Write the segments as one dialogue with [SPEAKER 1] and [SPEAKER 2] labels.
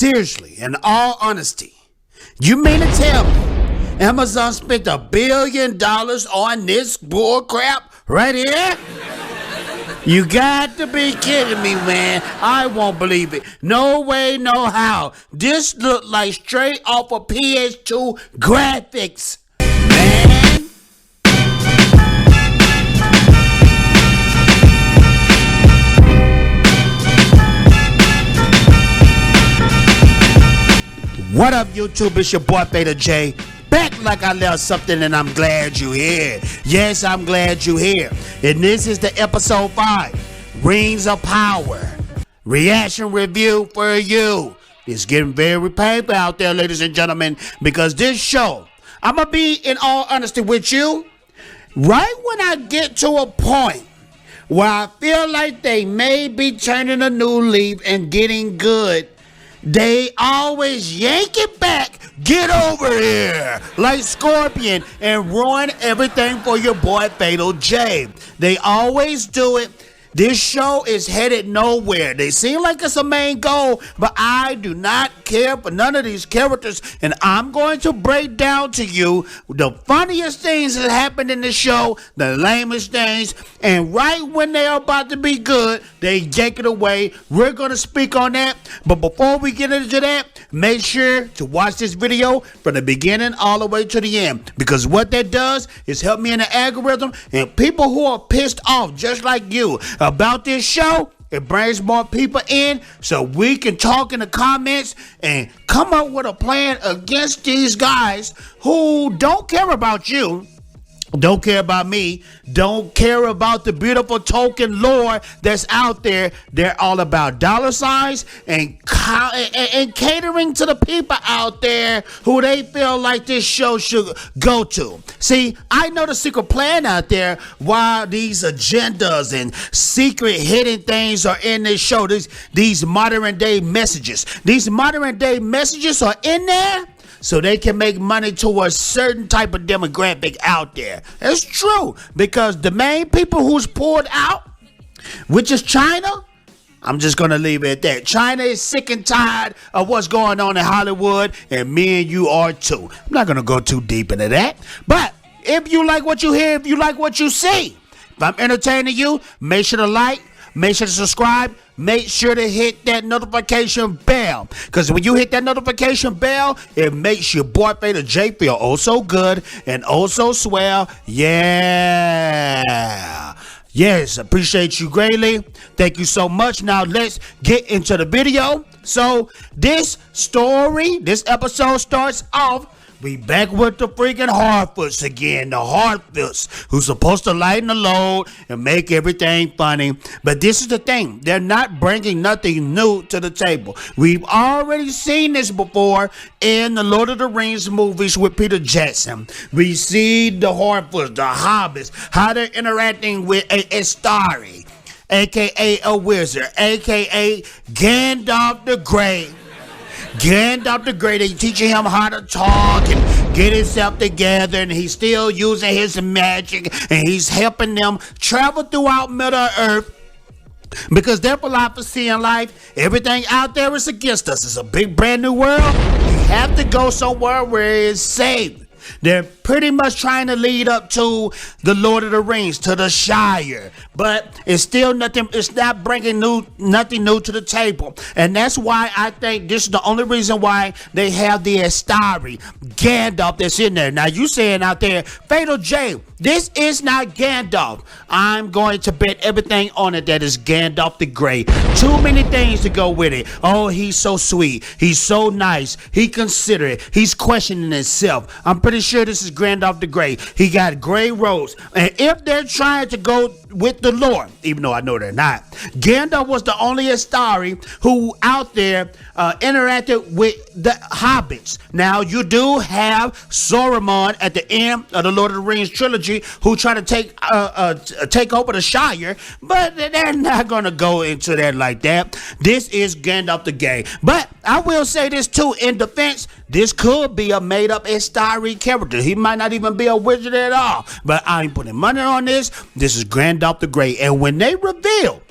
[SPEAKER 1] Seriously, in all honesty, you mean to tell me Amazon spent $1 billion on this bull crap right here? You got to be kidding me, man. I won't believe it. No way, no how. This look like straight off of PS2 graphics, man. What up, YouTube? It's your boy Beta J. Back like I left something, and I'm glad you're here. Yes, I'm glad you're here. And this is the episode 5, Rings of Power. Reaction review for you. It's getting very painful out there, ladies and gentlemen, because this show, I'm going to be in all honesty with you, right when I get to a point where I feel like they may be turning a new leaf and getting good, they always yank it back, get over here, like Scorpion, and ruin everything for your boy Fatal J. They always do it. This show is headed nowhere. They seem like it's a main goal, but I do not care for none of these characters, and I'm going to break down to you the funniest things that happened in the show, the lamest things, and right when they're about to be good, they yank it away. We're going to speak on that, but before we get into that, make sure to watch this video from the beginning all the way to the end, because what that does is help me in the algorithm, and people who are pissed off just like you about this show, it brings more people in so we can talk in the comments and come up with a plan against these guys who don't care about you, don't care about me, don't care about the beautiful Tolkien lore that's out there. They're all about dollar signs and catering to the people out there who they feel like this show should go to. See, I know the secret plan out there why these agendas and secret hidden things are in this show. These modern day messages. These modern day messages are in there so they can make money to a certain type of demographic out there. It's true, because the main people who's pulled out, which is China, I'm just going to leave it at that. China is sick and tired of what's going on in Hollywood, and me and you are too. I'm not going to go too deep into that, but if you like what you hear, if you like what you see, if I'm entertaining you, make sure to like, make sure to subscribe, make sure to hit that notification bell, because when you hit that notification bell, it makes your boy Beta J feel oh so good and oh so swell. Yeah. Yes, appreciate you greatly. Thank you so much. Now let's get into the video. So this story, this episode starts off, we back with the freaking Hardfoots again. The Hardfoots who's supposed to lighten the load and make everything funny. But this is the thing. They're not bringing nothing new to the table. We've already seen this before in the Lord of the Rings movies with Peter Jackson. We see the Hardfoots, the Hobbits, how they're interacting with a Astari, a.k.a. a wizard, a.k.a. Gandalf the Grey. Gandalf the Great, they teaching him how to talk and get himself together, and he's still using his magic, and he's helping them travel throughout Middle Earth, because their philosophy in life, everything out there is against us. It's a big brand new world. You have to go somewhere where it's safe. They're pretty much trying to lead up to the Lord of the Rings, to the Shire, but it's still nothing. It's not bringing nothing new to the table, and that's why I think this is the only reason why they have the Astari, Gandalf, that's in there. Now you saying out there, Fatal J, this is not Gandalf. I'm going to bet everything on it that is Gandalf the Grey. Too many things to go with it. Oh, he's so sweet. He's so nice. He considerate. He's questioning himself. I'm pretty sure this is Gandalf the Grey. He got gray robes. And if they're trying to go with the lore, even though I know they're not, Gandalf was the only Astari who out there interacted with the hobbits. Now you do have Saruman at the end of the Lord of the Rings trilogy who try to take over the Shire, but they're not gonna go into that like that. This is Gandalf the Grey. But I will say this too, in defense, this could be a made-up Astari character. He might not even be a wizard at all, but I ain't putting money on this. This is Gandalf the Grey. And when they reveal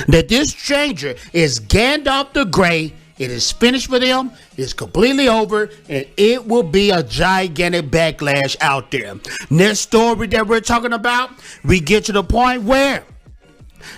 [SPEAKER 1] that this stranger is Gandalf the Grey, It is finished for them. It's completely over, and it will be a gigantic backlash out there. Next story that we're talking about, we get to the point where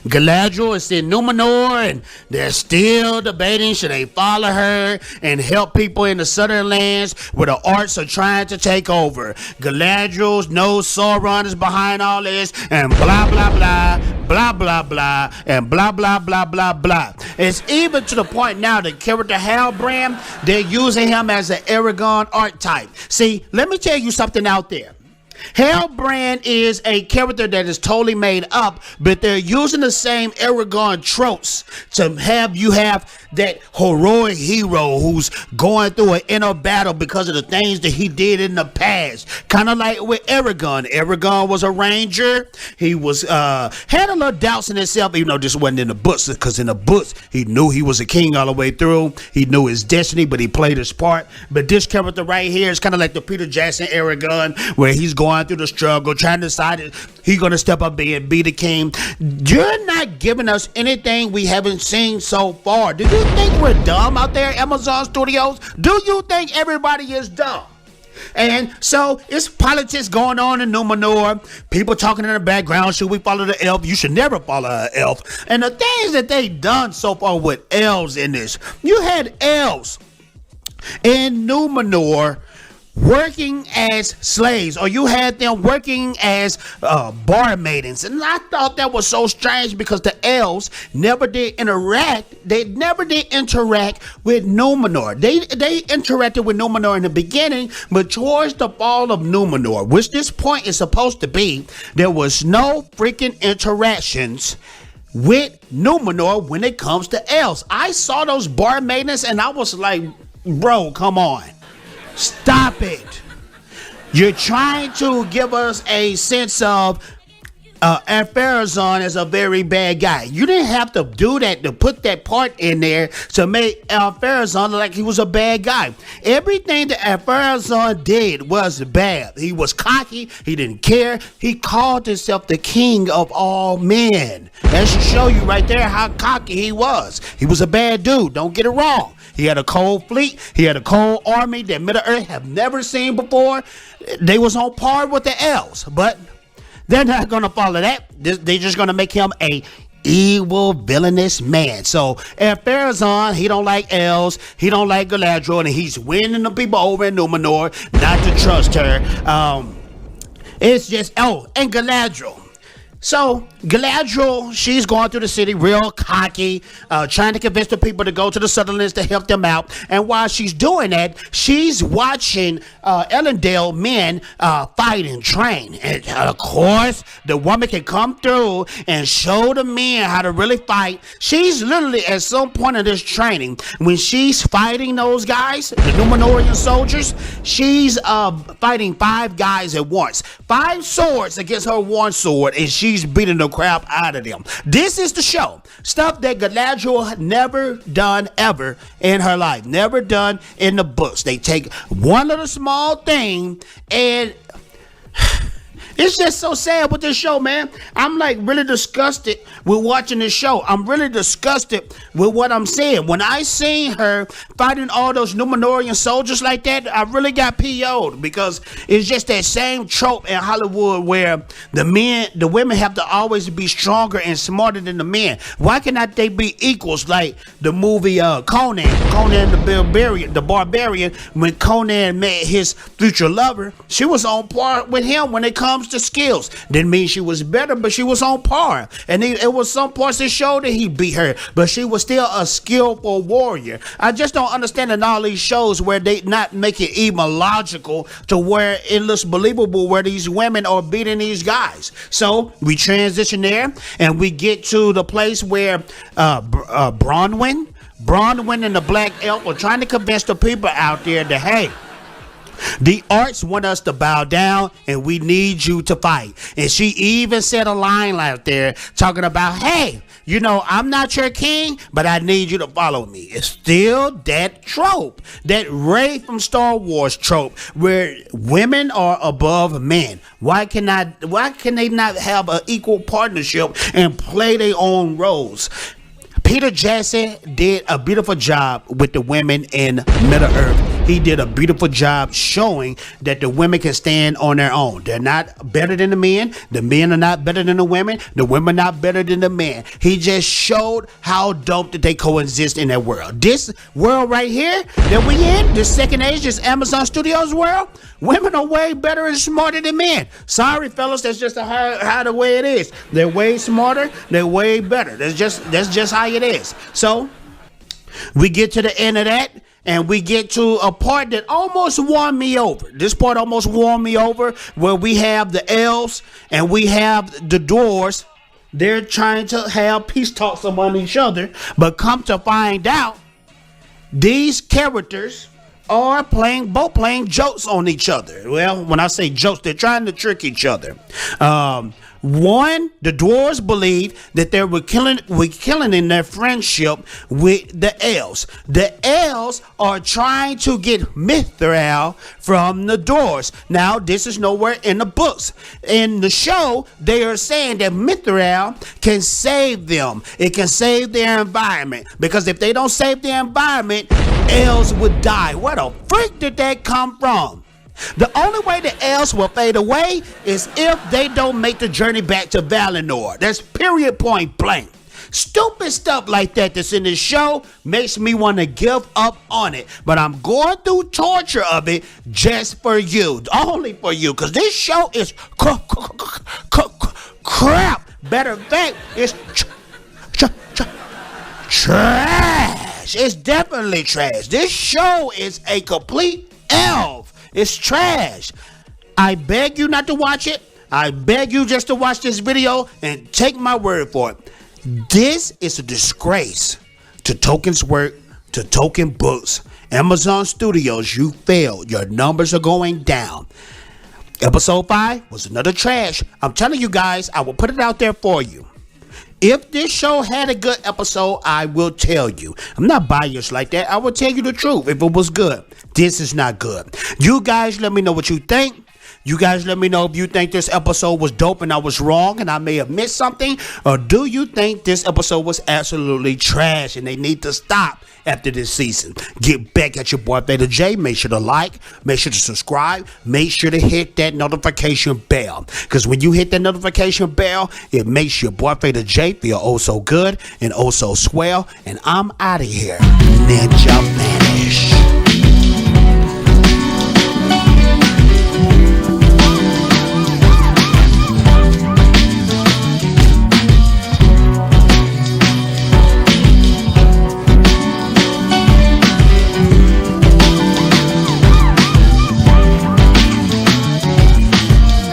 [SPEAKER 1] Galadriel is in Numenor, and they're still debating should they follow her and help people in the southern lands where the arts are trying to take over. Galadriel knows Sauron is behind all this, and blah blah blah, blah blah blah, and blah blah blah blah blah. It's even to the point now the character Halbrand, they're using him as an Aragorn archetype. See, let me tell you something out there. Halbrand is a character that is totally made up, but they're using the same Aragorn tropes to have that heroic hero who's going through an inner battle because of the things that he did in the past. Kind of like with Aragorn. Aragorn was a ranger. He was had a little doubts in himself, even though this wasn't in the books, because in the books he knew he was a king all the way through. He knew his destiny, but he played his part. But this character right here is kind of like the Peter Jackson Aragorn, where he's going through the struggle, trying to decide if he's going to step up and be the king. You're not giving us anything we haven't seen so far. Do you think we're dumb out there, Amazon Studios? Do you think everybody is dumb? And so it's politics going on in Numenor. People talking in the background. Should we follow the elf? You should never follow an elf. And the things that they done so far with elves in this. You had elves in Numenor working as slaves, or you had them working as barmaidens, and I thought that was so strange because the elves never did interact. They never did interact with Numenor. They interacted with Numenor in the beginning, but towards the fall of Numenor, which this point is supposed to be, there was no freaking interactions with Numenor when it comes to elves. I saw those barmaidens and I was like, bro, come on. Stop it. You're trying to give us a sense of Ar-Pharazôn as a very bad guy. You didn't have to do that, to put that part in there to make Ar-Pharazôn look like he was a bad guy. Everything that Ar-Pharazôn did was bad. He was cocky. He didn't care. He called himself the king of all men. That should show you right there how cocky he was. He was a bad dude. Don't get it wrong. He had a cold fleet. He had a cold army that Middle-earth have never seen before. They was on par with the elves, but they're not going to follow that. They're just going to make him a evil, villainous man. So Ar-Pharazôn, he don't like elves. He don't like Galadriel, and he's winning the people over in Numenor not to trust her. It's just, and Galadriel. So Galadriel, she's going through the city real cocky, trying to convince the people to go to the Sutherlands to help them out. And while she's doing that, she's watching Elendil men fight and train. And of course, the woman can come through and show the men how to really fight. She's literally at some point of this training, when she's fighting those guys, the Numenorian soldiers, she's fighting 5 guys at once. 5 swords against her 1 sword, and she's beating the crap out of them. This is the show. Stuff that Galadriel had never done ever in her life. Never done in the books. They take one little small thing and it's just so sad with this show, man. I'm like really disgusted with watching this show. I'm really disgusted with what I'm seeing. When I seen her fighting all those Numenorian soldiers like that, I really got PO'd, because it's just that same trope in Hollywood where the women have to always be stronger and smarter than the men. Why cannot they be equals, like the movie Conan the Barbarian, when Conan met his future lover, she was on par with him when it comes to skills. Didn't mean she was better, but she was on par. And it was some parts that showed that he beat her, but she was still a skillful warrior. I just don't understand in all these shows where they not make it even logical to where it looks believable where these women are beating these guys. So we transition there and we get to the place where Bronwyn and the Black Elf are trying to convince the people out there that, hey, the arts want us to bow down and we need you to fight. And she even said a line out there talking about, hey, you know, I'm not your king, but I need you to follow me. It's still that trope, that Rey from Star Wars trope, where women are above men. Why can they not have an equal partnership and play their own roles? Peter Jackson did a beautiful job with the women in Middle Earth. He did a beautiful job showing that the women can stand on their own. They're not better than the men are not better than the women are not better than the men. He just showed how dope that they coexist in that world. This world right here that we in, this second age, this Amazon Studios world, women are way better and smarter than men. Sorry fellas, that's just how the way it is. They're way smarter, they're way better. That's just how it is. So we get to the end of that, and we get to a part that almost won me over. This part almost won me over, where we have the elves and we have the dwarves. They're trying to have peace talks among each other, but come to find out, these characters are both playing jokes on each other. Well, when I say jokes, they're trying to trick each other. One, the dwarves believe that they were killing in their friendship with the elves. The elves are trying to get Mithril from the dwarves. Now, this is nowhere in the books. In the show, they are saying that Mithril can save them. It can save their environment. Because if they don't save their environment, elves would die. Where the freak did that come from? The only way the elves will fade away is if they don't make the journey back to Valinor. That's period, point blank. Stupid stuff like that that's in this show makes me want to give up on it. But I'm going through torture of it just for you. Only for you. Because this show is crap. Better fact, it's trash. It's definitely trash. This show is a complete elf. It's trash. I beg you not to watch it. I beg you just to watch this video and take my word for it. This is a disgrace to Tolkien's work, to Tolkien books. Amazon Studios, you failed. Your numbers are going down. Episode 5 was another trash. I'm telling you guys, I will put it out there for you. If this show had a good episode, I will tell you. I'm not biased like that. I will tell you the truth if it was good. This is not good. You guys let me know what you think. You guys let me know if you think this episode was dope and I was wrong and I may have missed something. Or do you think this episode was absolutely trash and they need to stop after this season? Get back at your boy Beta J. Make sure to like, make sure to subscribe, make sure to hit that notification bell. Because when you hit that notification bell, it makes your boy Beta J feel oh so good and oh so swell. And I'm out of here. Ninja Man.